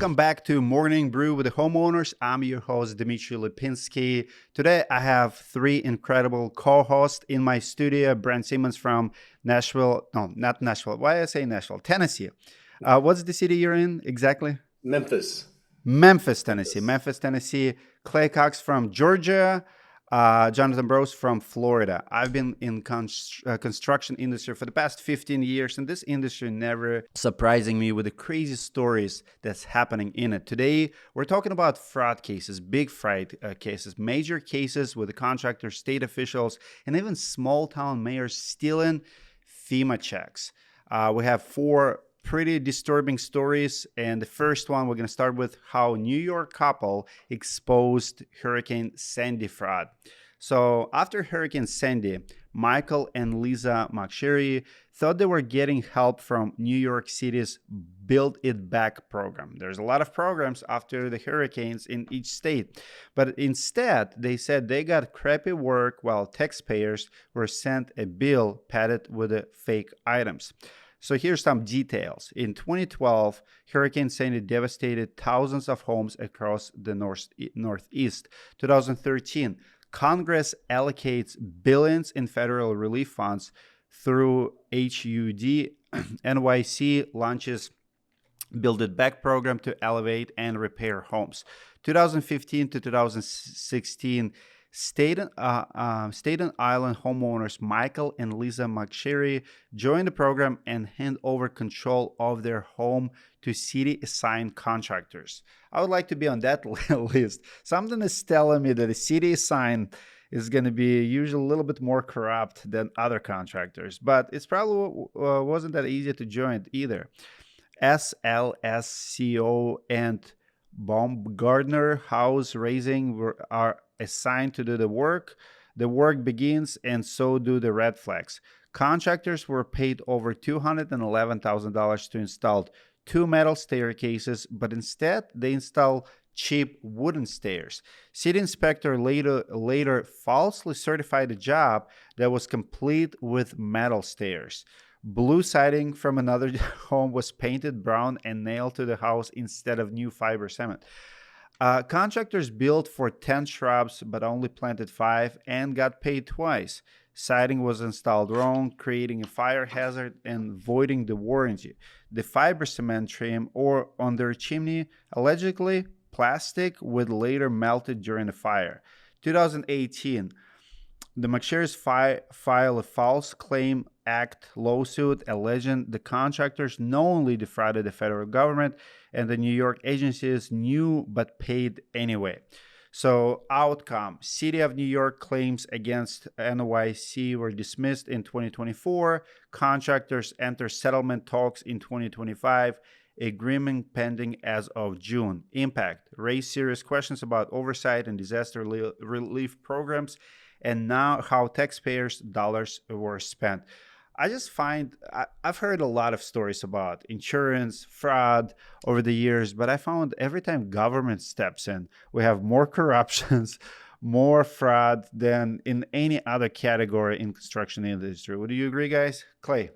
Welcome back to Morning Brew with the Homeowners. I'm your host, Dmitry Lipinskiy. Today, I have three incredible co-hosts in my studio. Brent Simmons from Nashville. No, not Nashville. Why I say Nashville? Tennessee. What's the city you're in exactly? Memphis. Memphis, Tennessee. Memphis, Tennessee. Clay Cox from Georgia. Jonathon Broce from Florida. I've been in construction industry for the past 15 years, and this industry never surprising me with the crazy stories that's happening in it. Today, we're talking about fraud cases, big fraud cases, major cases with the contractors, state officials, and even small town mayors stealing FEMA checks. We have four pretty disturbing stories, and the first one we're going to start with how New York couple exposed Hurricane Sandy fraud. So after Hurricane Sandy, Michael and Lisa McSherry thought they were getting help from New York City's Build It Back program. There's a lot of programs after the hurricanes in each state, but instead they said they got crappy work while taxpayers were sent a bill padded with fake items. So here's some details. In 2012, Hurricane Sandy devastated thousands of homes across the Northeast. 2013, Congress allocates billions in federal relief funds through HUD. NYC launches Build It Back program to elevate and repair homes. 2015 to 2016, State and Island homeowners Michael and Lisa McSherry joined the program and hand over control of their home to city-assigned contractors. I would like to be on that list. Something is telling me that a city-assigned is going to be usually a little bit more corrupt than other contractors, but it's probably wasn't that easy to join either. SLSCO and Baumgardner House Raising are assigned to do the work. The work begins, and so do the red flags. Contractors were paid over $211,000 to install two metal staircases, but instead they install cheap wooden stairs. City inspector later falsely certified a job that was complete with metal stairs. Blue siding from another home was painted brown and nailed to the house instead of new fiber cement. Contractors built for 10 shrubs but only planted 5 and got paid twice. Siding was installed wrong, creating a fire hazard and voiding the warranty. The fiber cement trim or on their chimney, allegedly plastic, would later melted during the fire. 2018, the McSherry's file a false claim act lawsuit alleging the contractors knowingly defrauded the federal government and the New York agencies knew but paid anyway. So outcome, City of New York claims against NYC were dismissed in 2024. Contractors enter settlement talks in 2025. Agreement pending as of June. Impact, raise serious questions about oversight and disaster relief programs and now how taxpayers' dollars were spent. I just find I've heard a lot of stories about insurance fraud over the years, but I found every time government steps in, we have more corruptions, more fraud than in any other category in construction industry. Would you agree, guys? Clay.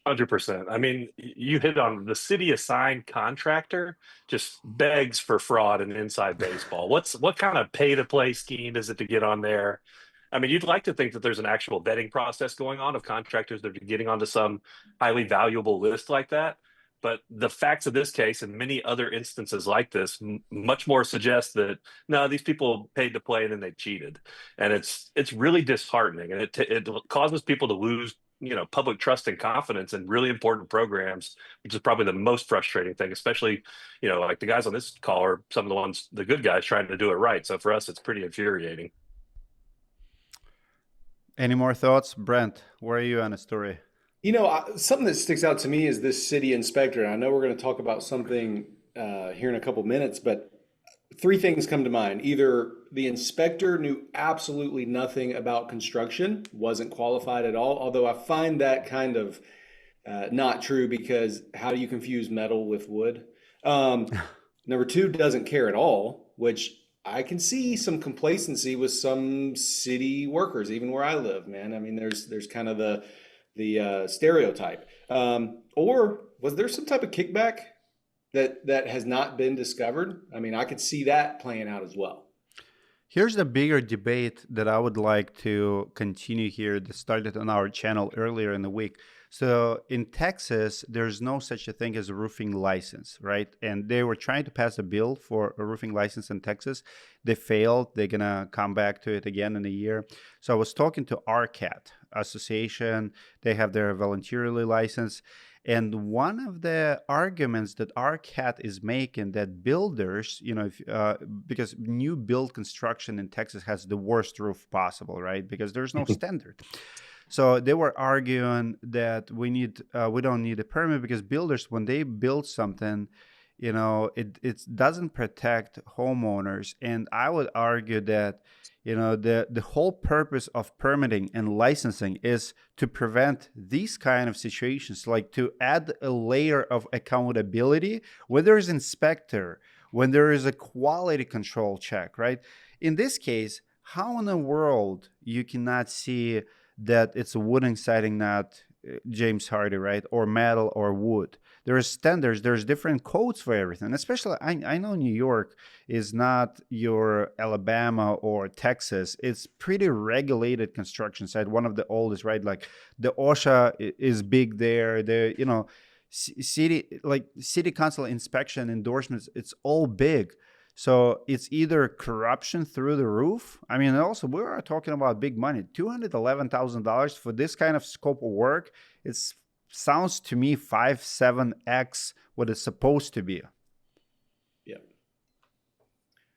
100%. I mean, you hit on the city assigned contractor just begs for fraud and inside baseball. What kind of pay to play scheme is it to get on there? I mean, you'd like to think that there's an actual vetting process going on of contractors that are getting onto some highly valuable list like that. But the facts of this case and many other instances like this much more suggest that no, these people paid to play and then they cheated, and it's really disheartening, and it causes people to lose public trust and confidence in really important programs, which is probably the most frustrating thing, especially like the guys on this call are some of the good guys trying to do it right. So for us, it's pretty infuriating. Any more thoughts? Brent, where are you on the story? Something that sticks out to me is this city inspector. And I know we're going to talk about something here in a couple minutes, but three things come to mind. Either the inspector knew absolutely nothing about construction, wasn't qualified at all, although I find that kind of not true, because how do you confuse metal with wood? Number two, doesn't care at all, which I can see some complacency with some city workers, even where I live, man. I mean, there's kind of the stereotype. Or was there some type of kickback that has not been discovered? I mean, I could see that playing out as well. Here's the bigger debate that I would like to continue here that started on our channel earlier in the week. So in Texas, there's no such a thing as a roofing license, right? And they were trying to pass a bill for a roofing license in Texas. They failed. They're going to come back to it again in a year. So I was talking to RCAT Association. They have their voluntarily license. And one of the arguments that RCAT is making that builders, because new build construction in Texas has the worst roof possible, right? Because there's no standard. So they were arguing that we don't need a permit because builders, when they build something, it doesn't protect homeowners. And I would argue that the whole purpose of permitting and licensing is to prevent these kind of situations, like to add a layer of accountability when there is inspector, when there is a quality control check, right? In this case, how in the world you cannot see that it's a wooden siding, not James Hardy, right? Or metal or wood. There's standards, there's different codes for everything. Especially, I know New York is not your Alabama or Texas. It's pretty regulated construction site, one of the oldest, right? Like the OSHA is big there. City council inspection endorsements, it's all big. So it's either corruption through the roof. I mean, also we are talking about big money, $211,000 for this kind of scope of work. It sounds to me 5-7x what it's supposed to be. Yeah.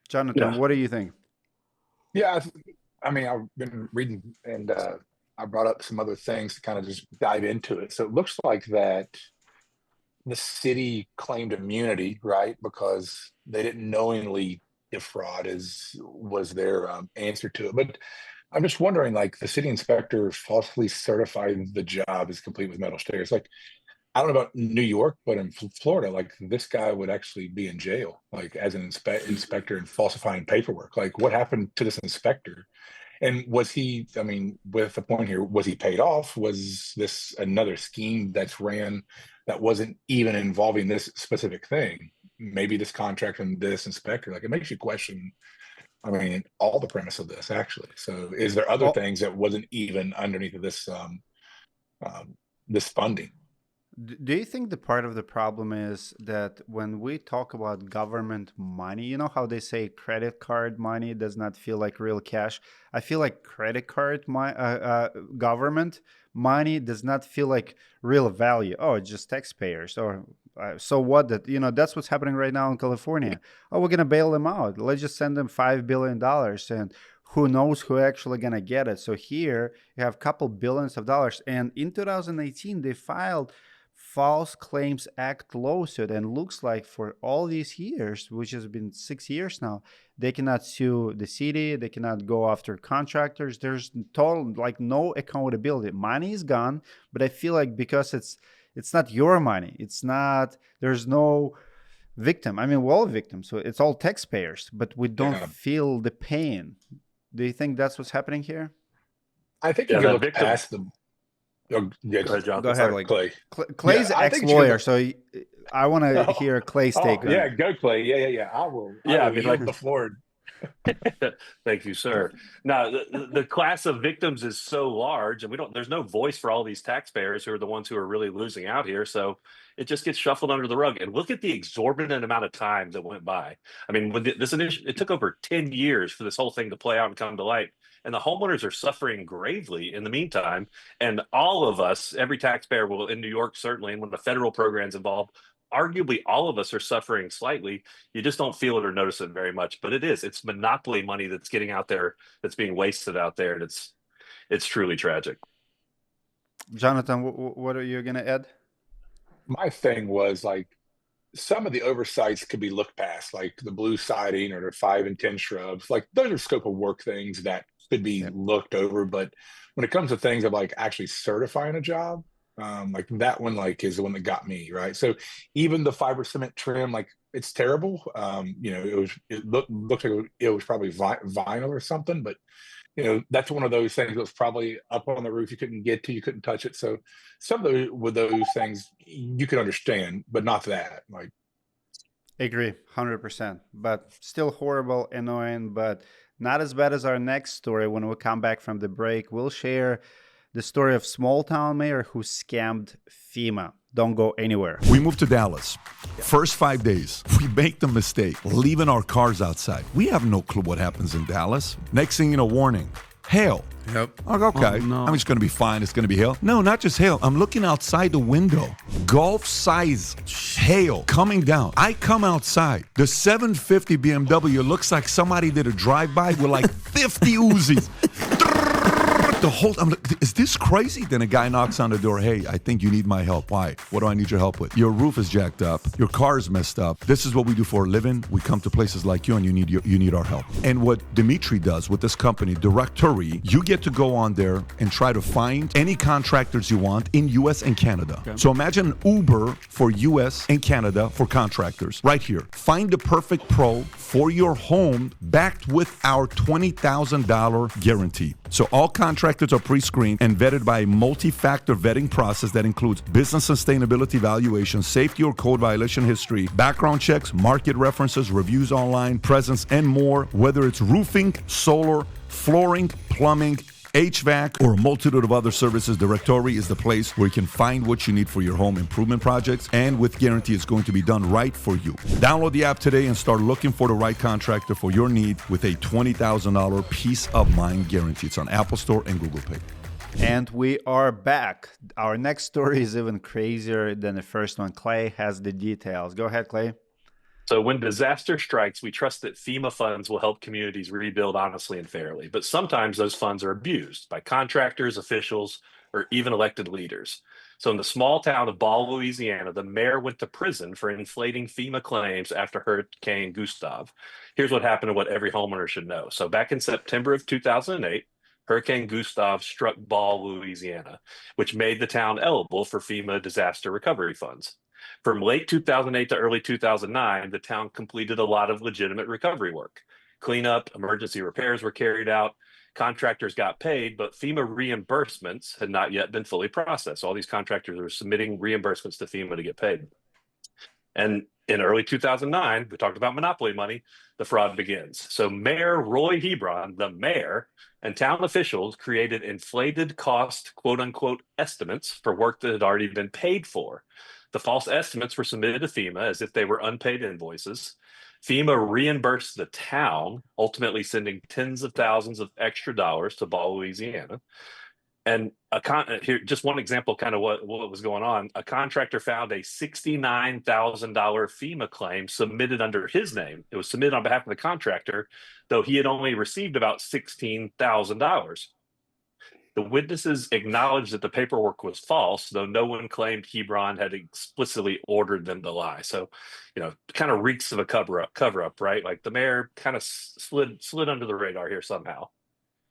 Jonathon, what do you think? Yeah, I mean, I've been reading and I brought up some other things to kind of just dive into it. So it looks like that the city claimed immunity, right? Because they didn't knowingly defraud was their answer to it. But I'm just wondering, like, the city inspector falsely certified the job is complete with metal stairs. Like, I don't know about New York, but in Florida, like, this guy would actually be in jail, like, as an inspector and falsifying paperwork. Like, what happened to this inspector? And was he, I mean, with the point here, was he paid off? Was this another scheme that's ran that wasn't even involving this specific thing? Maybe this contractor and this inspector, like, it makes you question, I mean, all the premise of this, actually. So is there other things that wasn't even underneath of this this funding? Do you think the part of the problem is that when we talk about government money, you know how they say credit card money does not feel like real cash? I feel like credit card government money does not feel like real value. Oh, it's just taxpayers. Or so what? That that's what's happening right now in California. Oh, we're gonna bail them out. Let's just send them $5 billion and who knows who actually gonna get it. So here you have a couple billions of dollars, and in 2018 they filed False Claims Act lawsuit, and looks like for all these years, which has been 6 years now, they cannot sue the city, they cannot go after contractors. There's total, like, no accountability. Money is gone, but I feel like because it's not your money, there's no victim. I mean, we're all victims, so it's all taxpayers, but we don't feel the pain. Do you think that's what's happening here? I think you can look past the. Oh, yeah, go ahead, John. Go ahead, Clay. Clay's ex-lawyer, so I want to hear Clay's take. Yeah, go Clay. Yeah. I will. I mean, like the floor. Thank you, sir. Now, the class of victims is so large, and there's no voice for all these taxpayers who are the ones who are really losing out here. So it just gets shuffled under the rug. And look at the exorbitant amount of time that went by. I mean, with this initiative, it took over 10 years for this whole thing to play out and come to light. And the homeowners are suffering gravely in the meantime. And all of us, every taxpayer will, in New York, certainly, and when the federal program's involved, arguably all of us are suffering slightly. You just don't feel it or notice it very much, but it's monopoly money that's getting out there, that's being wasted out there, and it's truly tragic. Jonathon, what are you gonna add? My thing was, like, some of the oversights could be looked past, like the blue siding or the 5 and 10 shrubs. Like, those are scope of work things that could be looked over. But when it comes to things of, like, actually certifying a job, like that one, like, is the one that got me, right? So even the fiber cement trim, like, it's terrible. It looked like it was probably vinyl or something, but that's one of those things that was probably up on the roof. You couldn't get to, you couldn't touch it. So some of those things you could understand, but not that. Like, Agree, 100%. But still horrible, annoying, but not as bad as our next story. When we come back from the break, we'll share the story of small town mayor who scammed FEMA. Don't go anywhere. We moved to Dallas. First 5 days, we make the mistake leaving our cars outside. We have no clue what happens in Dallas. Next thing you know, warning. Hail. Yep. I'm like, okay, Oh, no. I'm just going to be fine. It's going to be hail. No, not just hail. I'm looking outside the window. Golf-size hail coming down. I come outside. The 750 BMW looks like somebody did a drive-by with like 50 Uzis. The whole, I'm like, is this crazy? Then a guy knocks on the door. Hey, I think you need my help. Why? What do I need your help with? Your roof is jacked up. Your car is messed up. This is what we do for a living. We come to places like you, and you need our help. And what Dmitry does with this company, Directorii, you get to go on there and try to find any contractors you want in U.S. and Canada. Okay. So imagine Uber for U.S. and Canada for contractors. Right here. Find the perfect pro for your home, backed with our $20,000 guarantee. So all contractors are pre-screened and vetted by a multi-factor vetting process that includes business sustainability evaluation, safety or code violation history, background checks, market references, reviews online, presence, and more. Whether it's roofing, solar, flooring, plumbing, HVAC, or a multitude of other services, Directorii is the place where you can find what you need for your home improvement projects, and with guarantee it's going to be done right for you. Download the app today and start looking for the right contractor for your need with a $20,000 peace of mind guarantee. It's on Apple Store and Google Play. And we are back. Our next story is even crazier than the first one. Clay has the details. Go ahead, Clay. So when disaster strikes, we trust that FEMA funds will help communities rebuild honestly and fairly. But sometimes those funds are abused by contractors, officials, or even elected leaders. So in the small town of Ball, Louisiana, the mayor went to prison for inflating FEMA claims after Hurricane Gustav. Here's what happened and what every homeowner should know. So back in September of 2008, Hurricane Gustav struck Ball, Louisiana, which made the town eligible for FEMA disaster recovery funds. From late 2008 to early 2009, the town completed a lot of legitimate recovery work. Cleanup, emergency repairs were carried out, contractors got paid, but FEMA reimbursements had not yet been fully processed. All these contractors were submitting reimbursements to FEMA to get paid. And in early 2009, we talked about monopoly money, the fraud begins. So Mayor Roy Hebron, the mayor, and town officials created inflated cost, quote unquote, estimates for work that had already been paid for. The false estimates were submitted to FEMA as if they were unpaid invoices. FEMA reimbursed the town, ultimately sending tens of thousands of extra dollars to Ball, Louisiana. And here, just one example, kind of what was going on. A contractor found a $69,000 FEMA claim submitted under his name. It was submitted on behalf of the contractor, though he had only received about $16,000. The witnesses acknowledged that the paperwork was false, though no one claimed Hebron had explicitly ordered them to lie. So, kind of reeks of a cover up, right? Like the mayor kind of slid under the radar here somehow.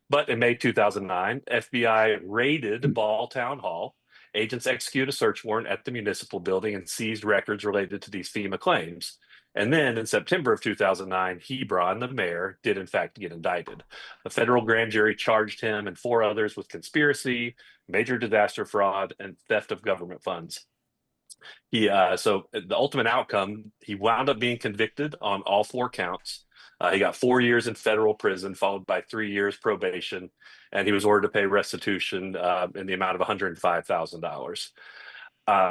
But in May 2009, FBI raided Ball Town Hall. Agents executed a search warrant at the municipal building and seized records related to these FEMA claims. And then in September of 2009, Hebron, the mayor, did in fact get indicted. A federal grand jury charged him and 4 others with conspiracy, major disaster fraud, and theft of government funds. So the ultimate outcome, he wound up being convicted on all 4 counts. He got 4 years in federal prison, followed by 3 years probation, and he was ordered to pay restitution in the amount of $105,000.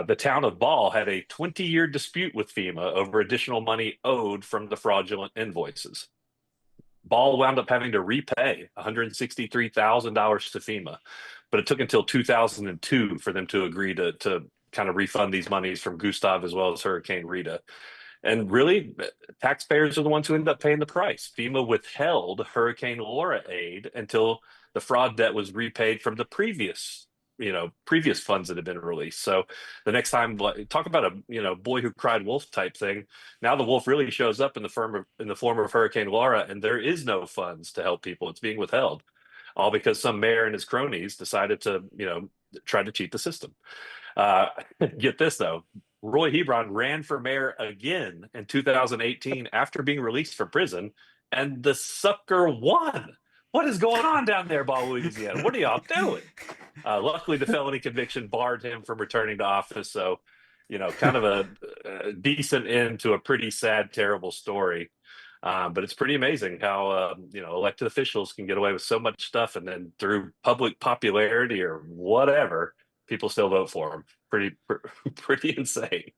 The town of Ball had a 20-year dispute with FEMA over additional money owed from the fraudulent invoices. Ball wound up having to repay $163,000 to FEMA, but it took until 2002 for them to agree to kind of refund these monies from Gustav as well as Hurricane Rita. And really, taxpayers are the ones who end up paying the price. FEMA withheld Hurricane Laura aid until the fraud debt was repaid from the previous funds that had been released. So the next time, talk about a boy who cried wolf type thing. Now the wolf really shows up in the form of Hurricane Laura, and there is no funds to help people. It's being withheld, all because some mayor and his cronies decided to try to cheat the system. Get this though. Roy Hebron ran for mayor again in 2018 after being released from prison, and the sucker won. What is going on down there, Ball, Louisiana? What are y'all doing? Luckily, the felony conviction barred him from returning to office, so kind of a decent end to a pretty sad, terrible story. But it's pretty amazing how elected officials can get away with so much stuff, and then through public popularity or whatever, people still vote for them. Pretty insane.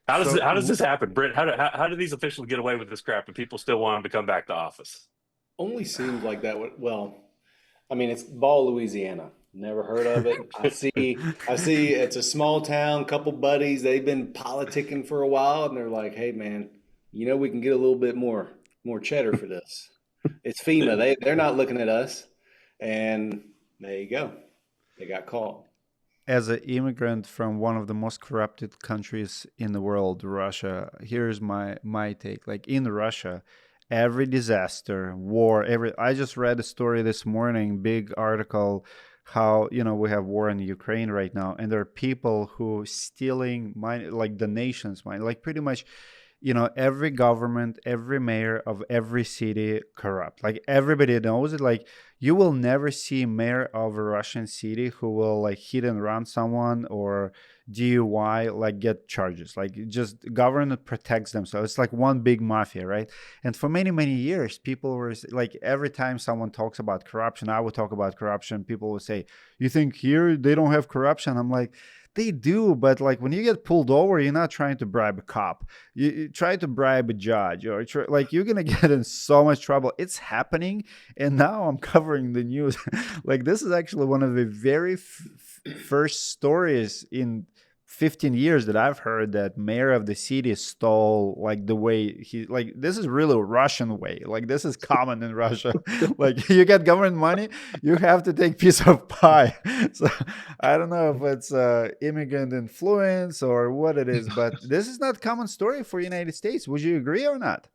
How does this happen, Brent? How do these officials get away with this crap, and people still want them to come back to office? Only seems like that well, I mean, it's Ball, Louisiana. Never heard of it. I see it's a small town, couple buddies, they've been politicking for a while, and they're like, hey man, we can get a little bit more cheddar for this. It's FEMA. They're not looking at us. And there you go. They got caught. As an immigrant from one of the most corrupted countries in the world, Russia, here's my take. Like in Russia, every disaster, war, I just read a story this morning, big article, how we have war in Ukraine right now, and there are people who stealing money, like the nation's money, like pretty much every government, every mayor of every city corrupt. Like everybody knows it. Like you will never see mayor of a Russian city who will like hit and run someone or DUI, like get charges. Like just government protects them. So it's like one big mafia, right? And for many, many years, people were like, every time someone talks about corruption, I would talk about corruption. People would say, you think here they don't have corruption? I'm like, they do, but like when you get pulled over, you're not trying to bribe a cop. You try to bribe a judge, or like you're gonna get in so much trouble. It's happening, and now I'm covering the news. Like this is actually one of the very first stories in 15 years that I've heard that mayor of the city stole like the way this is really a Russian way. Like this is common in Russia. Like you get government money, you have to take piece of pie. So I don't know if it's immigrant influence or what it is, but this is not common story for United States. Would you agree or not?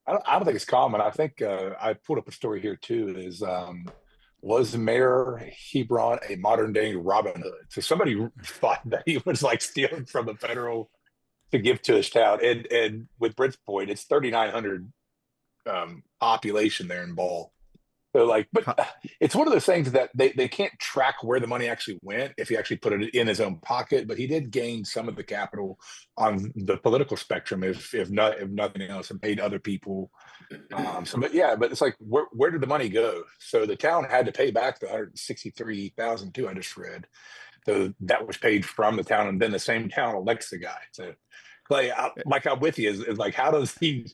I don't think it's common. I think I pulled up a story here too. Was Mayor Hebron a modern day Robin Hood? So somebody thought that he was like stealing from the federal to give to his town. And with Brent's point, it's 3,900 population there in Ball. So like, but it's one of those things that they can't track where the money actually went if he actually put it in his own pocket. But he did gain some of the capital on the political spectrum, if nothing else, and paid other people. But it's like, where did the money go? So the town had to pay back the 163,200 I just read. So that was paid from the town, and then the same town elects the guy. So Clay, I'm with you. Is like, how does he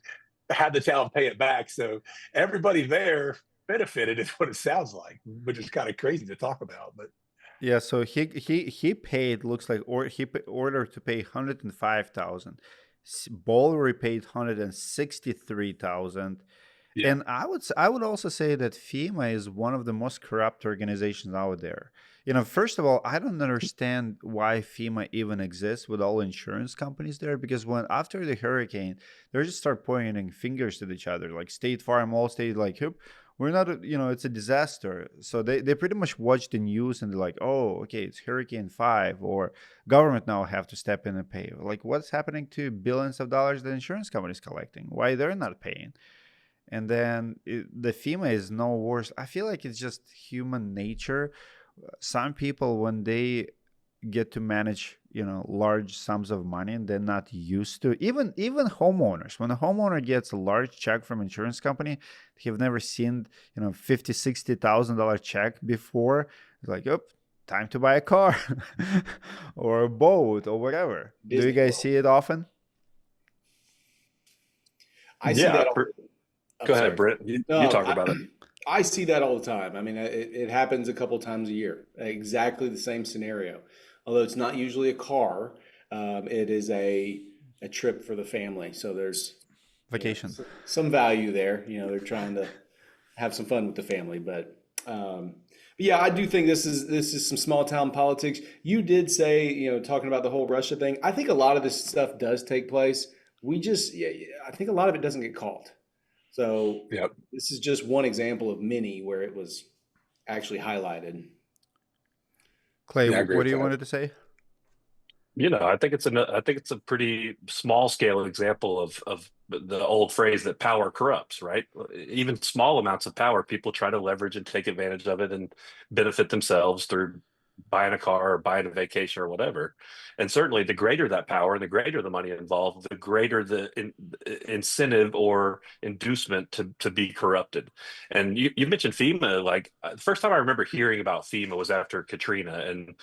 have the town pay it back? So everybody there benefited is what it sounds like, which is kind of crazy to talk about. But yeah, so he paid, looks like, or he ordered to pay 105,000. Bowlery paid 163,000. Yeah. And I would also say that FEMA is one of the most corrupt organizations out there. First of all, I don't understand why FEMA even exists with all insurance companies there, because after the hurricane, they just start pointing fingers at each other, like State Farm, Allstate, like, we're not, it's a disaster. So they pretty much watch the news and they're like, oh, okay, it's Hurricane 5, or government now have to step in and pay. Like, what's happening to billions of dollars the insurance companies collecting? Why they're not paying? And then the FEMA is no worse. I feel like it's just human nature. Some people, when they get to manage large sums of money, and they're not used to, even homeowners, when a homeowner gets a large check from insurance company, they have never seen $50,000-$60,000 check before. It's like, oh, time to buy a car or a boat or whatever. Disney. Do you guys see it often? I see that. Go ahead, Brent. You talk about it. I see that all the time. I mean, it happens a couple times a year. Exactly the same scenario. Although it's not usually a car, it is a trip for the family. So there's vacation, some value there. They're trying to have some fun with the family. But yeah, I do think this is some small town politics. You did say, talking about the whole Russia thing. I think a lot of this stuff does take place. I think a lot of it doesn't get caught. So This is just one example of many where it was actually highlighted. Clay, what do you wanted to say? I think it's a pretty small scale example of the old phrase that power corrupts, right? Even small amounts of power, people try to leverage and take advantage of it and benefit themselves through buying a car or buying a vacation or whatever. And certainly the greater that power and the greater the money involved, the greater the incentive or inducement to be corrupted. And you mentioned FEMA. Like the first time I remember hearing about FEMA was after Katrina and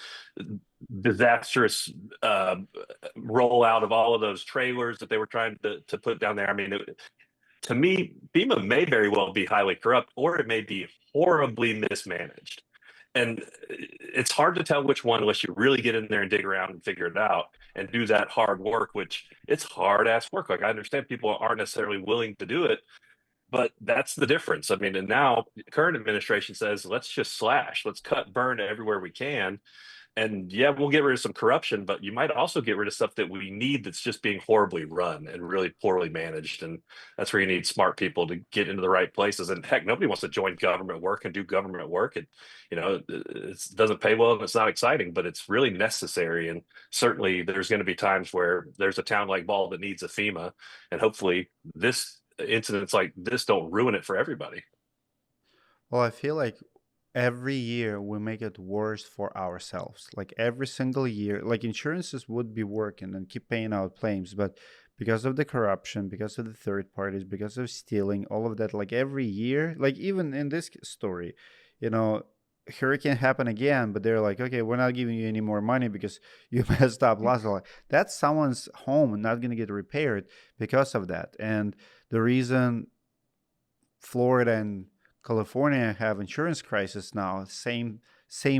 disastrous rollout of all of those trailers that they were trying to put down there. I mean, to me, FEMA may very well be highly corrupt, or it may be horribly mismanaged. And it's hard to tell which one unless you really get in there and dig around and figure it out and do that hard work, which it's hard ass work. Like I understand people aren't necessarily willing to do it, but that's the difference. I mean, and now current administration says, let's just slash, let's cut, burn everywhere we can. And yeah, we'll get rid of some corruption, but you might also get rid of stuff that we need that's just being horribly run and really poorly managed. And that's where you need smart people to get into the right places. And heck, nobody wants to join government work and do government work. It doesn't pay well and it's not exciting, but it's really necessary. And certainly there's going to be times where there's a town like Ball that needs a FEMA, and hopefully this incidents like this don't ruin it for everybody. Well, I feel like every year we make it worse for ourselves. Like every single year, like insurances would be working and keep paying out claims, but because of the corruption, because of the third parties, because of stealing, all of that, like every year, like even in this story, hurricane happened again, but they're like, okay, we're not giving you any more money because you messed up last year. That's someone's home not going to get repaired because of that. And the reason Florida and California have insurance crisis now, same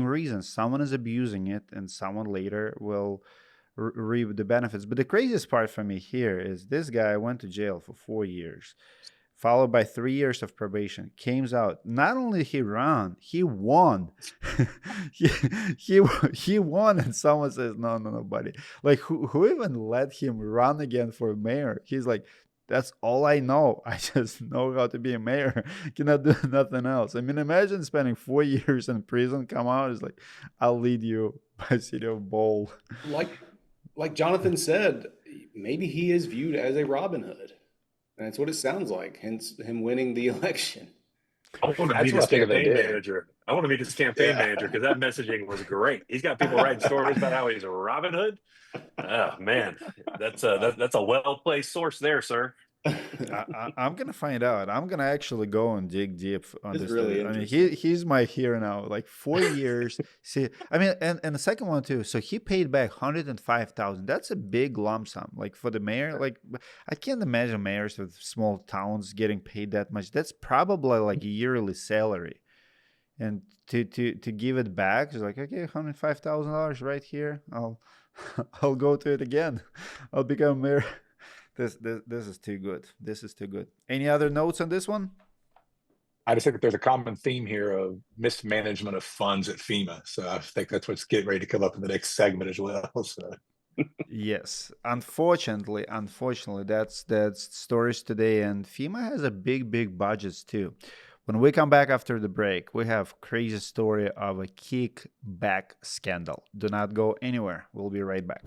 reason. Someone is abusing it and someone later will reap the benefits. But the craziest part for me here is this guy went to jail for 4 years, followed by 3 years of probation, came out. Not only he won. he won, and someone says, no, buddy. Like, who even let him run again for mayor? He's like, that's all I know. I just know how to be a mayor. Cannot do nothing else. I mean, imagine spending 4 years in prison, come out, it's like, I'll lead you by city of Bowl. Like Jonathon said, maybe he is viewed as a Robin Hood. And that's what it sounds like, hence him winning the election. I want to meet his campaign manager. I want to meet his campaign manager because that messaging was great. He's got people writing stories about how he's a Robin Hood. Oh man, that's a well-placed source there, sir. I'm gonna find out. I'm gonna actually go and dig deep on this. Really, I mean, he's my hero now. Like 4 years. See, I mean, and the second one too. So he paid back $105,000. That's a big lump sum. Like for the mayor, like I can't imagine mayors of small towns getting paid that much. That's probably like a yearly salary. And to give it back, it's like, okay, $105,000 right here. I'll go to it again. I'll become mayor. This is too good. This is too good. Any other notes on this one? I just think that there's a common theme here of mismanagement of funds at FEMA. So I think that's what's getting ready to come up in the next segment as well. So. Yes, unfortunately, that's stories today, and FEMA has a big budgets too. When we come back after the break, we have crazy story of a kickback scandal. Do not go anywhere. We'll be right back.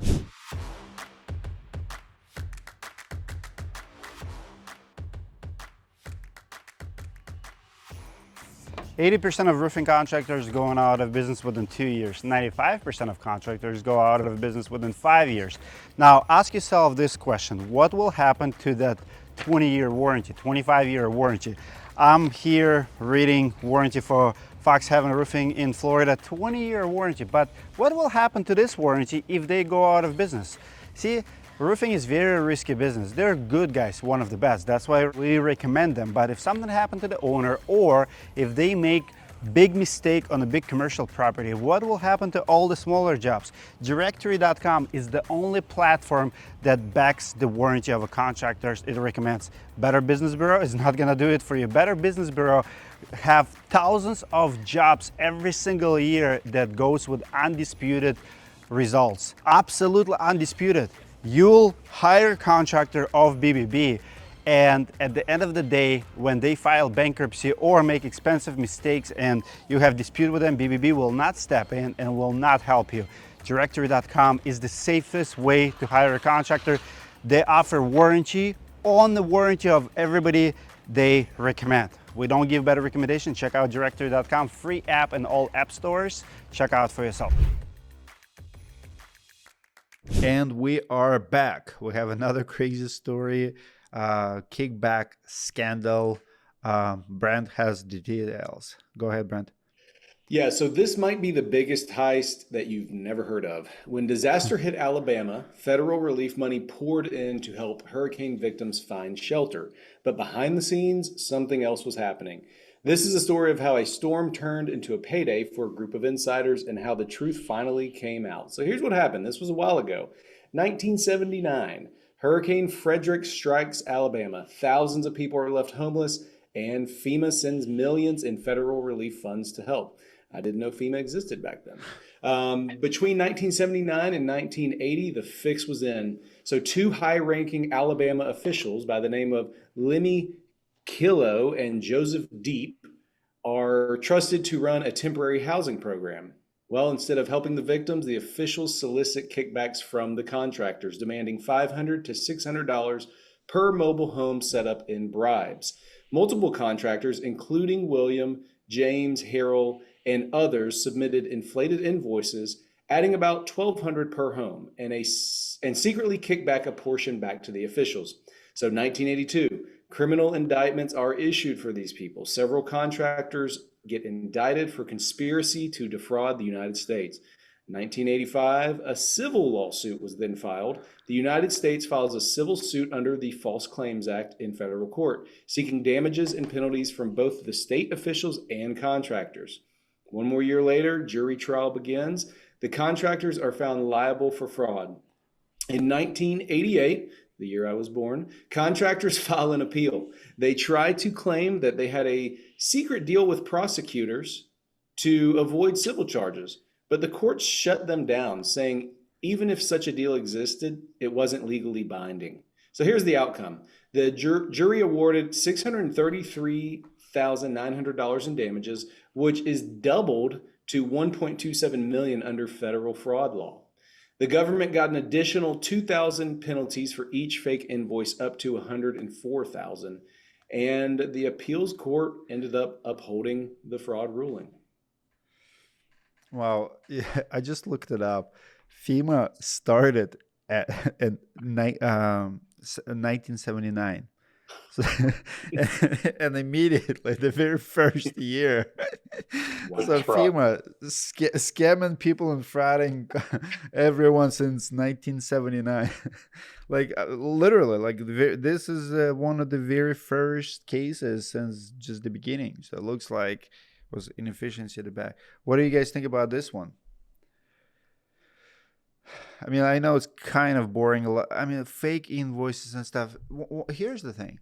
%80 of roofing contractors going out of business within 2 years. 95% of contractors go out of business within 5 years. Now, ask yourself this question. What will happen to that 20-year warranty, 25-year warranty? I'm here reading warranty for Fox Heaven Roofing in Florida, 20-year warranty. But what will happen to this warranty if they go out of business? See, roofing is very risky business. They're good guys, one of the best. That's why we recommend them. But if something happened to the owner, or if they make big mistake on a big commercial property, what will happen to all the smaller jobs? Directorii.com is the only platform that backs the warranty of a contractor. It recommends. Better Business Bureau is not gonna do it for you. Better Business Bureau have thousands of jobs every single year that goes with undisputed results. Absolutely undisputed. You'll hire a contractor of BBB, and at the end of the day, when they file bankruptcy or make expensive mistakes and you have dispute with them, BBB will not step in and will not help you. Directorii.com is the safest way to hire a contractor. They offer warranty on the warranty of everybody they recommend. We don't give better recommendations. Check out directory.com, free app in all app stores. Check out for yourself. And we are back. We have another crazy story, kickback scandal. Brent has the details. Go ahead, Brent. Yeah, so this might be the biggest heist that you've never heard of. When disaster hit Alabama, federal relief money poured in to help hurricane victims find shelter. But behind the scenes, something else was happening. This is a story of how a storm turned into a payday for a group of insiders and how the truth finally came out. So here's what happened. This was a while ago. 1979, Hurricane Frederick strikes Alabama. Thousands of people are left homeless, and FEMA sends millions in federal relief funds to help. I didn't know FEMA existed back then. Between 1979 and 1980, the fix was in. So two high-ranking Alabama officials by the name of Lipinskiy and Joseph Deep are trusted to run a temporary housing program. Well, instead of helping the victims, the officials solicit kickbacks from the contractors, demanding $500 to $600 per mobile home set up in bribes. Multiple contractors, including William, James, Harold, and others, submitted inflated invoices, adding about $1,200 per home, and secretly kicked back a portion back to the officials. So 1982, criminal indictments are issued for these people. Several contractors get indicted for conspiracy to defraud the United States. 1985, a civil lawsuit was then filed. The United States files a civil suit under the False Claims Act in federal court, seeking damages and penalties from both the state officials and contractors. One more year later, jury trial begins. The contractors are found liable for fraud. In 1988, the year I was born, contractors file an appeal. They try to claim that they had a secret deal with prosecutors to avoid civil charges, but the courts shut them down, saying even if such a deal existed, it wasn't legally binding. So here's the outcome. The jury awarded $633,900 in damages, which is doubled to $1.27 million under federal fraud law. The government got an additional 2,000 penalties for each fake invoice, up to 104,000, and the appeals court ended up upholding the fraud ruling. Wow, yeah, I just looked it up. FEMA started in 1979. So, and immediately, the very first year, Wow. so FEMA scamming people and frauding everyone since 1979. Like literally, like this is one of the very first cases since just the beginning. So it looks like it was inefficiency at the back. What do you guys think about this one? I mean, I know it's kind of boring a lot. I mean, fake invoices and stuff. Here's the thing.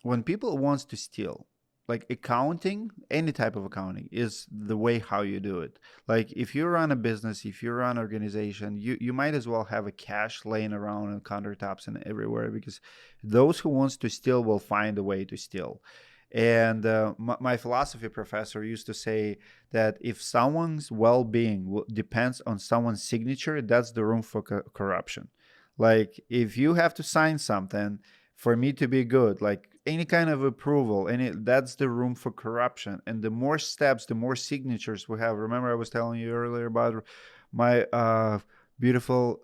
When people wants to steal, like accounting, any type of accounting is the way how you do it. Like if you run a business, if you run an organization, you might as well have a cash laying around on countertops and everywhere, because those who wants to steal will find a way to steal. And my philosophy professor used to say that if someone's well-being depends on someone's signature, that's the room for corruption. Like if you have to sign something for me to be good, like any kind of approval, that's the room for corruption. And the more steps, the more signatures we have. Remember I was telling you earlier about my beautiful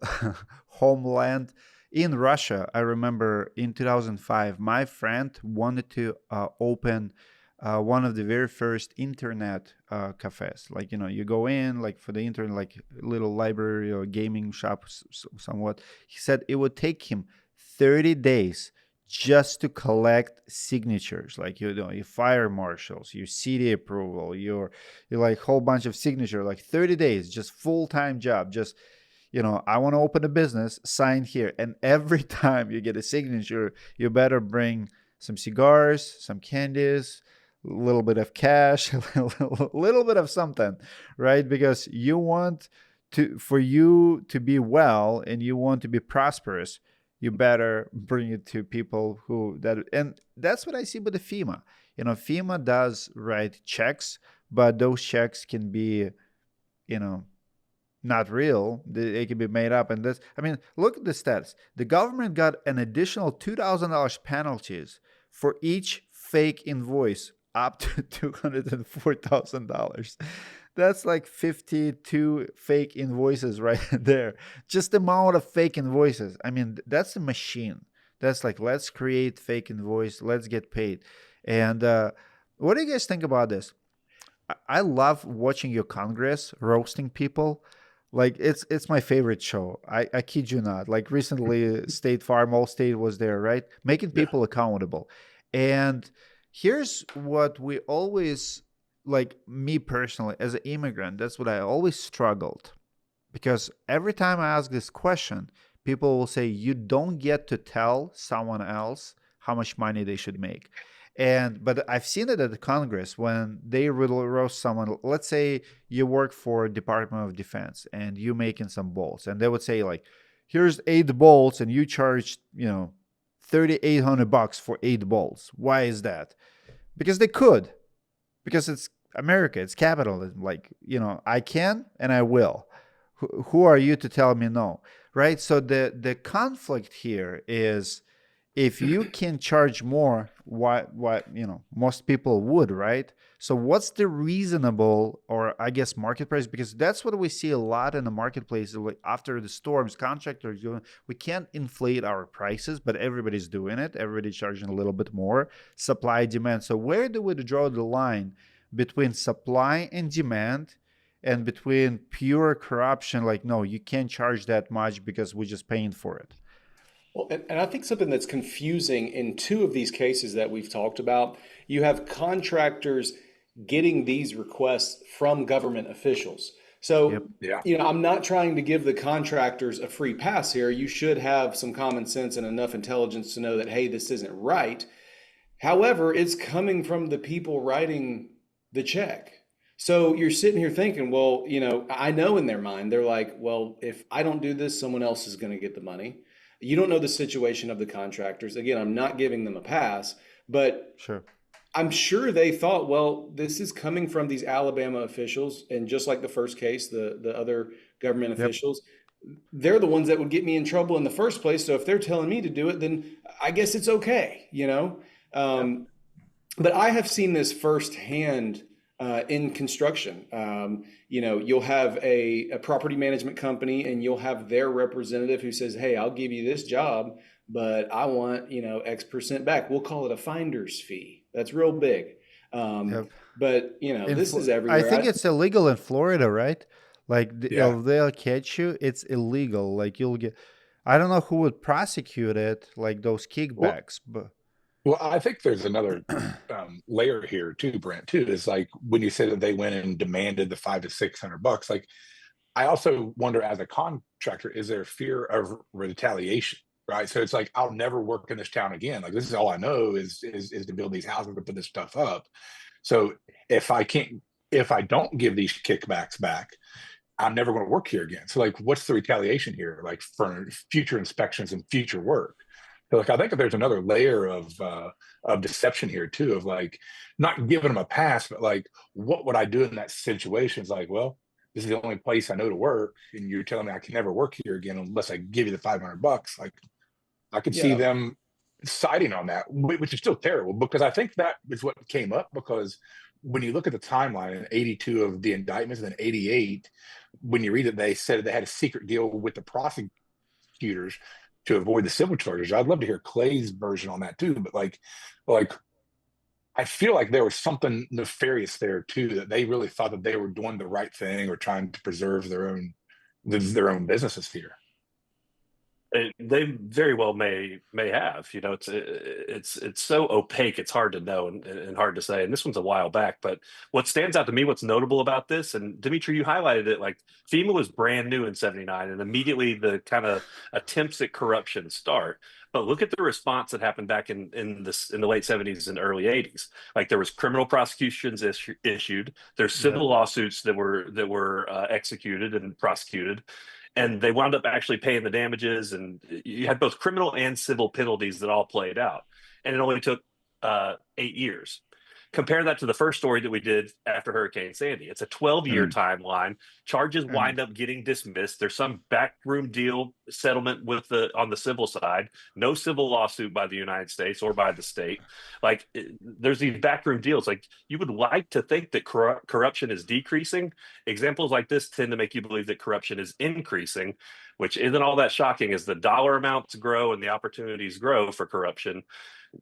homeland in Russia. I remember in 2005, my friend wanted to open one of the very first internet cafes. Like, you know, you go in like for the internet, like little library or gaming shop somewhat. He said it would take him 30 days just to collect signatures, like, you know, your fire marshals, your city approval, your like whole bunch of signature, like 30 days, just full-time job. Just, you know, I want to open a business, sign here. And every time you get a signature, you better bring some cigars, some candies, a little bit of cash, a little bit of something, right? Because you want for you to be well and you want to be prosperous, you better bring it to people and that's what I see with the FEMA. You know, FEMA does write checks, but those checks can be, you know, not real. They can be made up. And this, I mean, look at the stats. The government got an additional $2,000 penalties for each fake invoice up to $204,000. That's like 52 fake invoices right there. Just the amount of fake invoices. I mean, that's a machine. That's like, let's create fake invoice, let's get paid. And what do you guys think about this? I love watching your Congress roasting people. Like it's my favorite show. I kid you not. Like recently, State Farm, Allstate was there, right? Making people accountable. And here's what we always, like me personally, as an immigrant, that's what I always struggled. Because every time I ask this question, people will say, you don't get to tell someone else how much money they should make. But I've seen it at the Congress when they roast someone. Let's say you work for Department of Defense and you making some bolts, and they would say like, here's 8 bolts and you charge, $3,800 for 8 bolts. Why is that? Because they could. Because it's America, it's capitalism. Like, I can and I will. Who are you to tell me no? Right? So the conflict here is, if you can charge more, what most people would, right? So what's the reasonable, or I guess market price? Because that's what we see a lot in the marketplace. Like after the storms, contractors doing, we can't inflate our prices, but everybody's doing it. Everybody's charging a little bit more. Supply, demand. So where do we draw the line between supply and demand, and between pure corruption? Like, no, you can't charge that much because we're just paying for it. Well, and I think something that's confusing in 2 of these cases that we've talked about, you have contractors getting these requests from government officials. So, I'm not trying to give the contractors a free pass here. You should have some common sense and enough intelligence to know that, hey, this isn't right. However, it's coming from the people writing the check. So you're sitting here thinking, well, I know in their mind, they're like, well, if I don't do this, someone else is going to get the money. You don't know the situation of the contractors. Again, I'm not giving them a pass, but sure, I'm sure they thought, well, this is coming from these Alabama officials. And just like the first case, the other government officials, they're the ones that would get me in trouble in the first place. So if they're telling me to do it, then I guess it's okay, But I have seen this firsthand in construction. You'll have a property management company and you'll have their representative who says, hey, I'll give you this job, but I want, X% back. We'll call it a finder's fee. That's real big. But, this is everywhere. I think it's illegal in Florida, right? Like if they'll catch you, it's illegal. Like you'll get, I don't know who would prosecute it, like those kickbacks, but. Well, I think there's another layer here too, Brent. Too is like when you say that they went and demanded the $500 to $600. Like, I also wonder, as a contractor, is there fear of retaliation? Right. So it's like, I'll never work in this town again. Like, this is all I know is to build these houses and put this stuff up. So if I don't give these kickbacks back, I'm never going to work here again. So like, what's the retaliation here? Like for future inspections and future work. So like, I think that there's another layer of deception here too, of like not giving them a pass, but like, what would I do in that situation? It's like, well, this is the only place I know to work, and you're telling me I can never work here again unless I give you the $500. Like, I could see them siding on that, which is still terrible, because I think that is what came up, because when you look at the timeline in 82 of the indictments, and then 88, when you read it, they said they had a secret deal with the prosecutors to avoid the civil charges. I'd love to hear Clay's version on that too, but like I feel like there was something nefarious there too, that they really thought that they were doing the right thing or trying to preserve their own businesses here. They very well may have. It's so opaque, it's hard to know and hard to say. And this one's a while back, but what stands out to me, what's notable about this, and Dmitry, you highlighted it, like FEMA was brand new in '79, and immediately the kind of attempts at corruption start. But look at the response that happened back in the late '70s and early '80s. Like, there was criminal prosecutions issued. There's civil lawsuits that were executed and prosecuted. And they wound up actually paying the damages, and you had both criminal and civil penalties that all played out. And it only took 8 years. compare that to the first story that we did after Hurricane Sandy. It's a 12-year timeline. Charges wind up getting dismissed. There's some backroom deal settlement on the civil side. No civil lawsuit by the United States or by the state. Like, there's these backroom deals. Like, you would like to think that corruption is decreasing. Examples like this tend to make you believe that corruption is increasing, which isn't all that shocking. As the dollar amounts grow and the opportunities grow for corruption,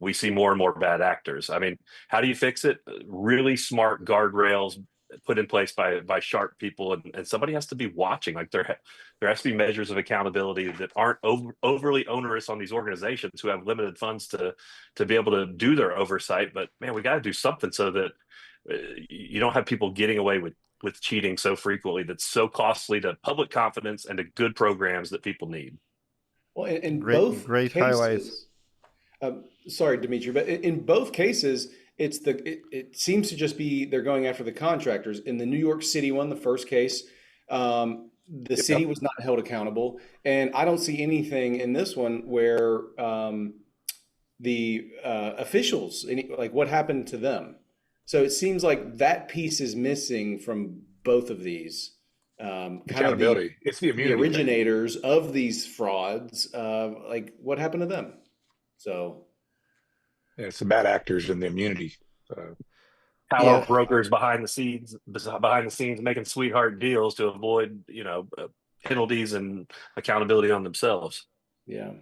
we see more and more bad actors. I mean, how do you fix it? Really smart guardrails put in place by sharp people, and somebody has to be watching. Like, there has to be measures of accountability that aren't overly onerous on these organizations who have limited funds to be able to do their oversight. But man, we got to do something so that you don't have people getting away with cheating so frequently. That's so costly to public confidence and to good programs that people need. Well, in Great both highlights. cases, sorry, Dmitry, but in both cases, it seems to just be they're going after the contractors. In the New York City one, the first case, the city was not held accountable, and I don't see anything in this one where the officials, like what happened to them. So it seems like that piece is missing from both of these. Accountability. It's the immunity. The originators of these frauds, like what happened to them? So yeah, it's the bad actors and the immunity. Power brokers behind the scenes making sweetheart deals to avoid, penalties and accountability on themselves. Yeah.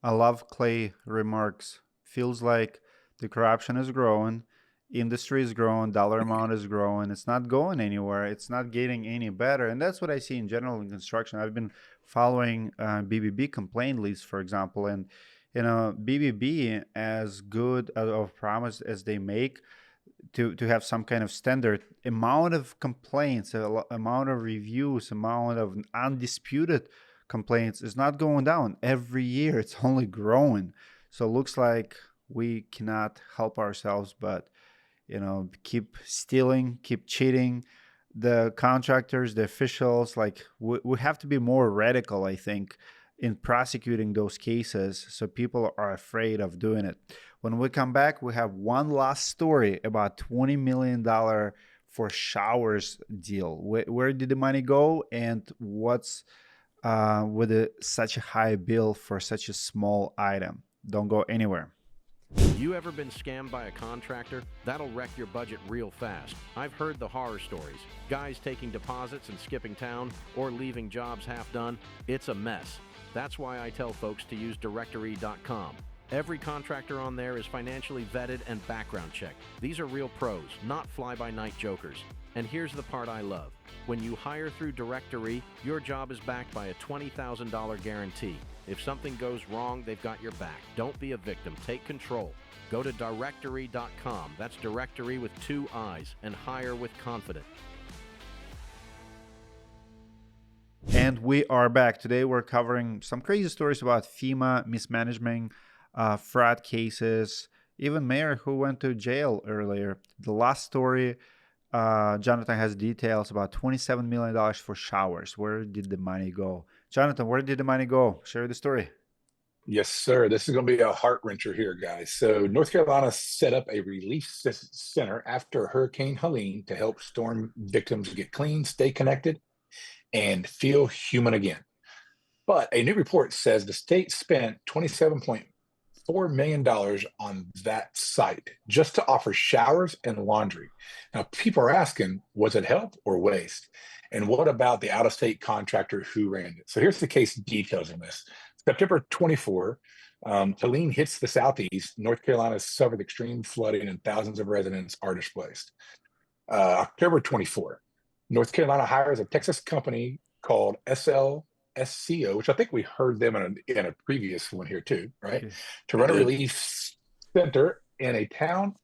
I love Clay remarks. Feels like the corruption is growing, industry is growing, dollar amount is growing. It's not going anywhere. It's not getting any better. And that's what I see in general in construction. I've been following BBB complaint lists, for example, and BBB, as good of promise as they make to have some kind of standard, amount of complaints, amount of reviews, amount of undisputed complaints is not going down. Every year it's only growing. So it looks like we cannot help ourselves but keep stealing, keep cheating. The contractors, the officials, like we have to be more radical, I think, in prosecuting those cases so people are afraid of doing it. When we come back, we have one last story about $20 million for showers deal. Where did the money go, and what's with such a high bill for such a small item? Don't go anywhere. You ever been scammed by a contractor? That'll wreck your budget real fast. I've heard the horror stories. Guys taking deposits and skipping town, or leaving jobs half done. It's a mess. That's why I tell folks to use Directorii.com. Every contractor on there is financially vetted and background checked. These are real pros, not fly-by-night jokers. And here's the part I love. When you hire through Directorii, your job is backed by a $20,000 guarantee. If something goes wrong, they've got your back. Don't be a victim. Take control. Go to Directorii.com. That's Directorii with 2 I's, and hire with confidence. And we are back. Today we're covering some crazy stories about FEMA mismanagement, fraud cases, even mayor who went to jail earlier. The last story, Jonathon has details about $27 million for showers. Where did the money go? Jonathon, where did the money go? Share the story. Yes, sir. This is going to be a heart wrencher here, guys. So North Carolina set up a relief center after Hurricane Helene to help storm victims get clean, stay connected, and feel human again. But a new report says the state spent $27.4 million on that site just to offer showers and laundry. Now, people are asking, was it help or waste? And what about the out-of-state contractor who ran it? So here's the case details on this. September 24, Helene hits the southeast. North Carolina suffered extreme flooding and thousands of residents are displaced. October 24, North Carolina hires a Texas company called SCO, which I think we heard them in a previous one here too, right? Okay. To run a relief center in a town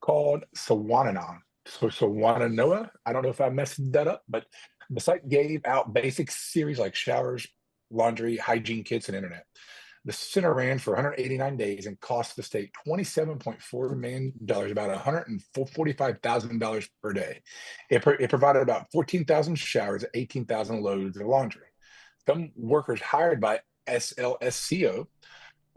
called Sawananoa. Sawananoa. I don't know if I messed that up, but the site gave out basic series like showers, laundry, hygiene kits, and internet. The center ran for 189 days and cost the state $27.4 million, about $145,000 per day. It provided about 14,000 showers, 18,000 loads of laundry. Some workers hired by SCO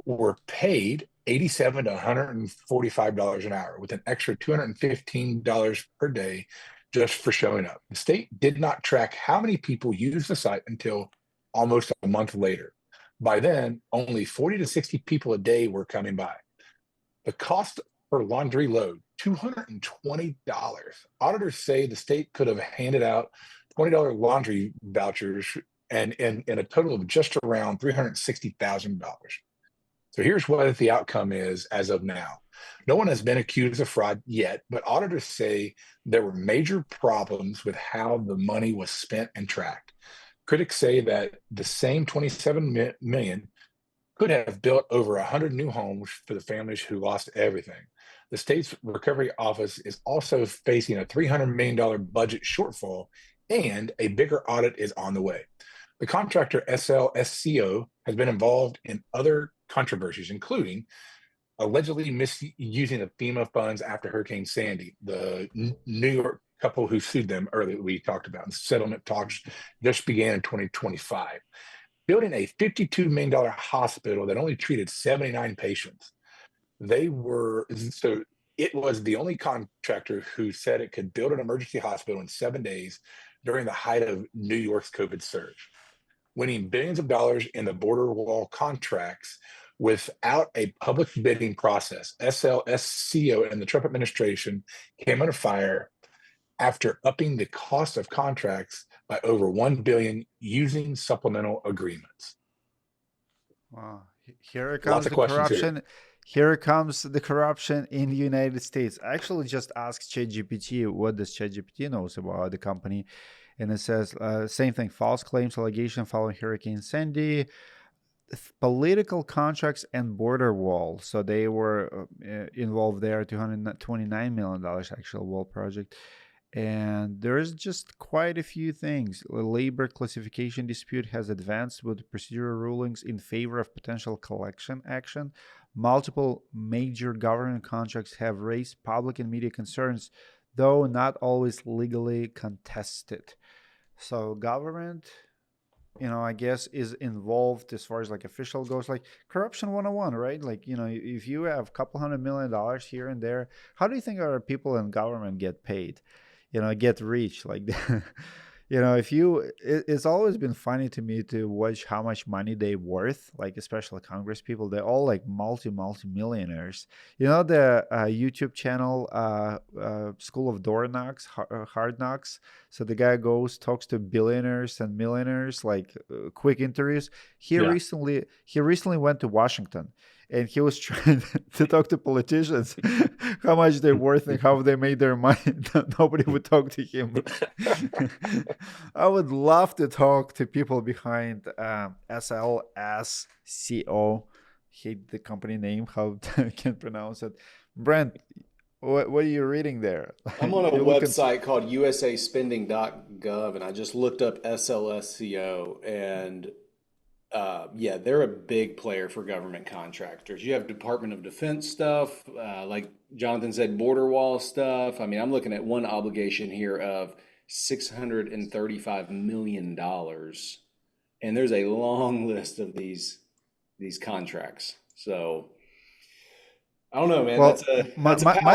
were paid $87 to $145 an hour, with an extra $215 per day just for showing up. The state did not track how many people used the site until almost a month later. By then, only 40 to 60 people a day were coming by. The cost per laundry load, $220. Auditors say the state could have handed out $20 laundry vouchers and a total of just around $360,000. So here's what the outcome is as of now. No one has been accused of fraud yet, but auditors say there were major problems with how the money was spent and tracked. Critics say that the same $27 million could have built over 100 new homes for the families who lost everything. The state's recovery office is also facing a $300 million budget shortfall, and a bigger audit is on the way. The contractor SLSCO has been involved in other controversies, including allegedly misusing the FEMA funds after Hurricane Sandy. The New York couple who sued them earlier, we talked about, and settlement talks just began in 2025. Building a $52 million hospital that only treated 79 patients. It was the only contractor who said it could build an emergency hospital in 7 days during the height of New York's COVID surge, winning billions of dollars in the border wall contracts without a public bidding process. SLSCO and the Trump administration came under fire after upping the cost of contracts by over $1 billion using supplemental agreements. Wow. Here comes the corruption. Here comes the corruption in the United States. I actually just asked ChatGPT what does ChatGPT knows about the company. And it says, same thing, false claims, allegation following Hurricane Sandy, political contracts and border wall. So they were involved there, $229 million actual wall project. And there's just quite a few things. The labor classification dispute has advanced with procedural rulings in favor of potential collection action. Multiple major government contracts have raised public and media concerns, though not always legally contested. So government, I guess is involved as far as like official goes, like corruption 101, right? Like, if you have a couple $100 million here and there, how do you think our people in government get paid? Get rich like that. It's always been funny to me to watch how much money they worth, like especially Congress people. They're all like multi-millionaires. The YouTube channel School of Door Knocks, Hard Knocks. So the guy goes, talks to billionaires and millionaires, like quick interviews. He recently went to Washington. And he was trying to talk to politicians, how much they're worth and how they made their money. Nobody would talk to him. I would love to talk to people behind SLSCO. Hate the company name, how I can't pronounce it. Brent, what are you reading there? I'm on a website called usaspending.gov, and I just looked up SLSCO, and they're a big player for government contractors. You have Department of Defense stuff, like Jonathon said, border wall stuff. I mean, I'm looking at one obligation here of $635 million. And there's a long list of these contracts. So I don't know, man. Well,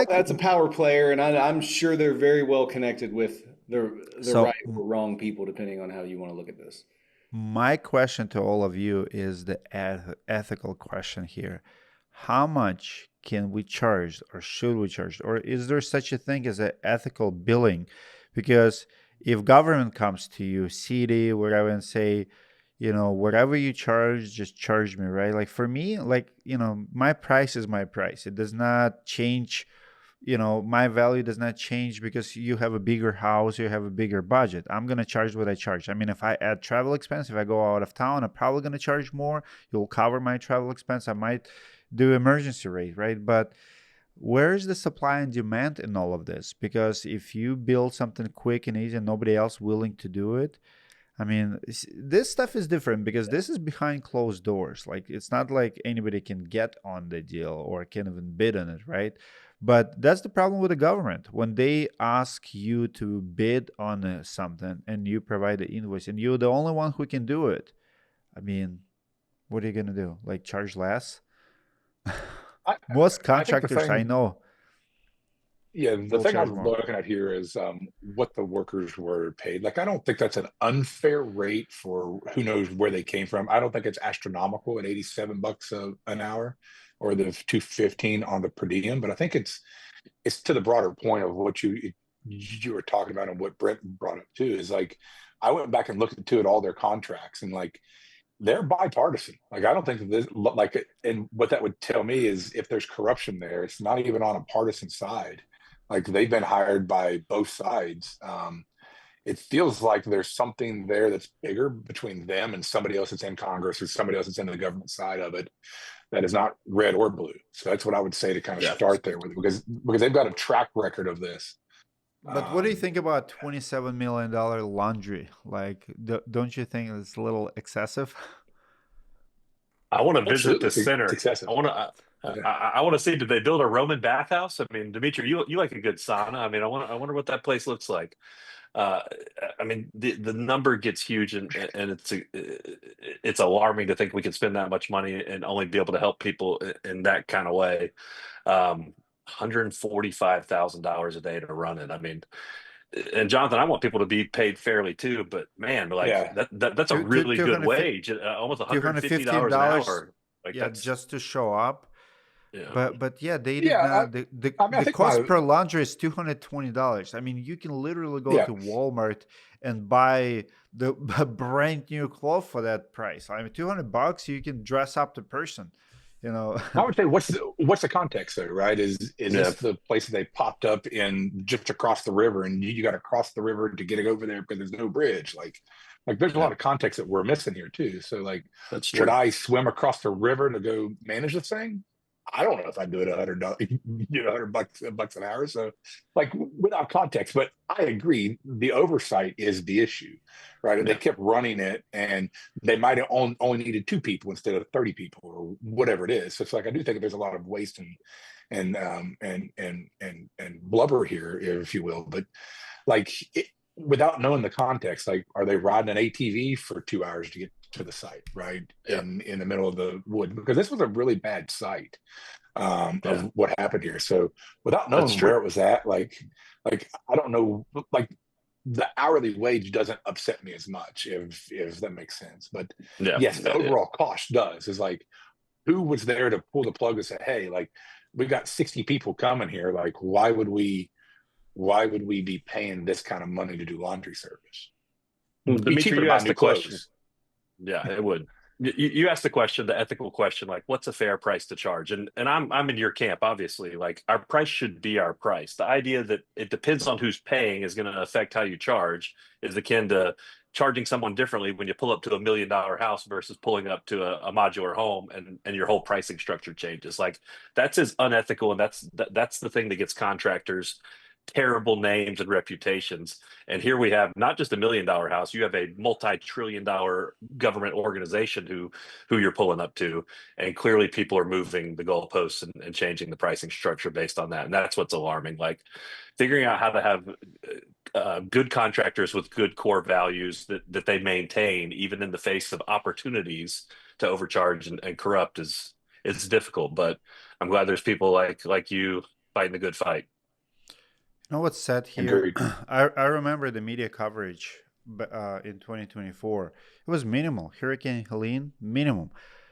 that's a power player, and I'm sure they're very well connected with the right or wrong people, depending on how you want to look at this. My question to all of you is the ethical question here. How much can we charge, or should we charge, or is there such a thing as an ethical billing? Because if government comes to you, city, wherever, and say, whatever you charge, just charge me, right? Like for me, my price is my price. It does not change. My value does not change because you have a bigger house, you have a bigger budget. I'm going to charge what I charge. I mean, if I add travel expense, if I go out of town, I'm probably going to charge more. You'll cover my travel expense. I might do emergency rate, right? But where's the supply and demand in all of this? Because if you build something quick and easy and nobody else willing to do it, I mean, this stuff is different because this is behind closed doors. Like, it's not like anybody can get on the deal or can even bid on it, right? But that's the problem with the government. When they ask you to bid on something and you provide the invoice and you're the only one who can do it, I mean, what are you going to do? Like, charge less? Most I think the contractors I thing, know yeah, the will thing I charge was more. looking at here is what the workers were paid. Like, I don't think that's an unfair rate for who knows where they came from. I don't think it's astronomical at $87 an hour or the 215 on the per diem, but I think it's to the broader point of what you were talking about and what Brent brought up too. Is like I went back and looked into it all their contracts and like they're bipartisan. Like I don't think that this like and what that would tell me is if there's corruption there, it's not even on a partisan side. Like they've been hired by both sides. It feels like there's something there that's bigger between them and somebody else that's in Congress or somebody else that's in the government side of it that is not red or blue. So that's what I would say to kind of start there with because they've got a track record of this. But what do you think about $27 million laundry? Like, don't you think it's a little excessive? I want to visit Absolutely, the center. it's excessive. I want to. I want to see. Did they build a Roman bathhouse? I mean, Dmitry, you like a good sauna. I mean, I wonder what that place looks like. Uh, I mean, the number gets huge, and it's alarming to think we can spend that much money and only be able to help people in that kind of way. $145,000 a day to run it. I mean, and Jonathan, I want people to be paid fairly too, but man, like Yeah. that's a really good wage, almost $150 an hour. Like Yeah, that's just to show up. yeah. But yeah, they did Yeah, not. I mean, I The think cost per laundry is $220. I mean, you can literally go yeah, to Walmart and buy the a brand new clothes for that price. I mean, $200, you can dress up the person. You know, I would say what's the context though, right? Is Yeah. this the place that they popped up in just across the river, and you got to cross the river to get it over there because there's no bridge? Like there's a lot of context that we're missing here too. So like, That's would true. I swim across the river to go manage this thing? I don't know if I'd do it $100, $100 an hour. So like without context, but I agree. The oversight is the issue, right? And they kept running it and they might have only needed 2 people instead of 30 people or whatever it is. So it's like, I do think there's a lot of waste and blubber here, if you will, but like without knowing the context, like, are they riding an ATV for 2 hours to get to the site, right? In the middle of the wood, because this was a really bad site of what happened here. So without knowing where it was at, like I don't know, like the hourly wage doesn't upset me as much if that makes sense. But yes, the overall cost does. Is like, who was there to pull the plug and say, hey, like we've got 60 people coming here, like why would we be paying this kind of money to do laundry service? Dmitry, you asked the question. Yeah, it would. You asked the question, the ethical question, like what's a fair price to charge? And I'm in your camp, obviously. Like our price should be our price. The idea that it depends on who's paying is going to affect how you charge is akin to charging someone differently when you pull up to $1 million house versus pulling up to a modular home and your whole pricing structure changes. Like that's as unethical, and that's the thing that gets contractors terrible names and reputations. And here we have not just $1 million house, you have a multi-trillion-dollar government organization who you're pulling up to, and clearly people are moving the goalposts and changing the pricing structure based on that. And that's what's alarming. Like figuring out how to have good contractors with good core values that they maintain even in the face of opportunities to overcharge and corrupt is difficult. But I'm glad there's people like you fighting the good fight. You know what's said here? I remember the media coverage in 2024. It was minimal. Hurricane Helene, minimum.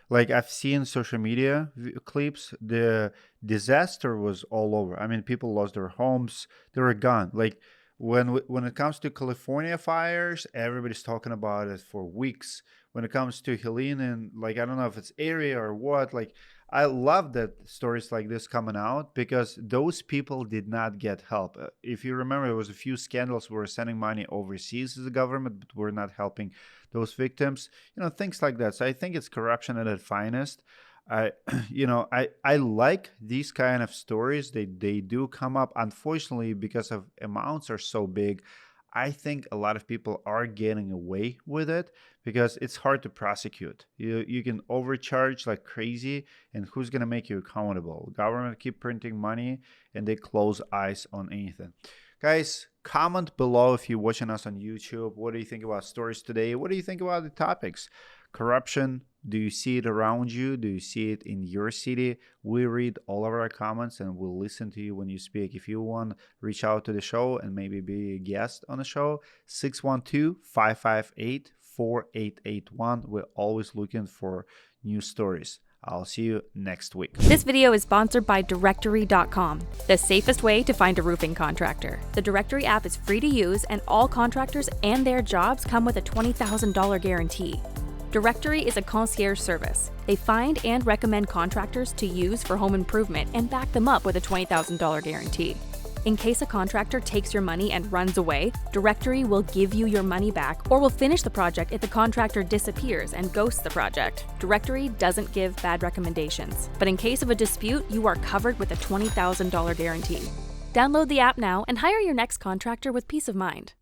Like I've seen social media clips, the disaster was all over. I mean, people lost their homes, they were gone. Like when it comes to California fires, everybody's talking about it for weeks. When it comes to Helene and like I don't know if it's area or what, like I love that stories like this coming out because those people did not get help. If you remember, there was a few scandals where we're sending money overseas as a government, but we're not helping those victims. You know, things like that. So I think it's corruption at its finest. I like these kind of stories. They do come up. Unfortunately, because of amounts are so big, I think a lot of people are getting away with it because it's hard to prosecute. You can overcharge like crazy, and who's going to make you accountable? Government keep printing money, and they close eyes on anything. Guys, comment below if you're watching us on YouTube. What do you think about stories today? What do you think about the topics? corruption? Do you see it around you? Do you see it in your city? We read all of our comments and we'll listen to you when you speak. If you want, reach out to the show and maybe be a guest on the show. 612-558-4881. We're always looking for new stories. I'll see you next week. This video is sponsored by Directorii.com, the safest way to find a roofing contractor. The Directorii app is free to use, and all contractors and their jobs come with a $20,000 guarantee. Directorii is a concierge service. They find and recommend contractors to use for home improvement and back them up with a $20,000 guarantee. In case a contractor takes your money and runs away, Directorii will give you your money back or will finish the project if the contractor disappears and ghosts the project. Directorii doesn't give bad recommendations, but in case of a dispute, you are covered with a $20,000 guarantee. Download the app now and hire your next contractor with peace of mind.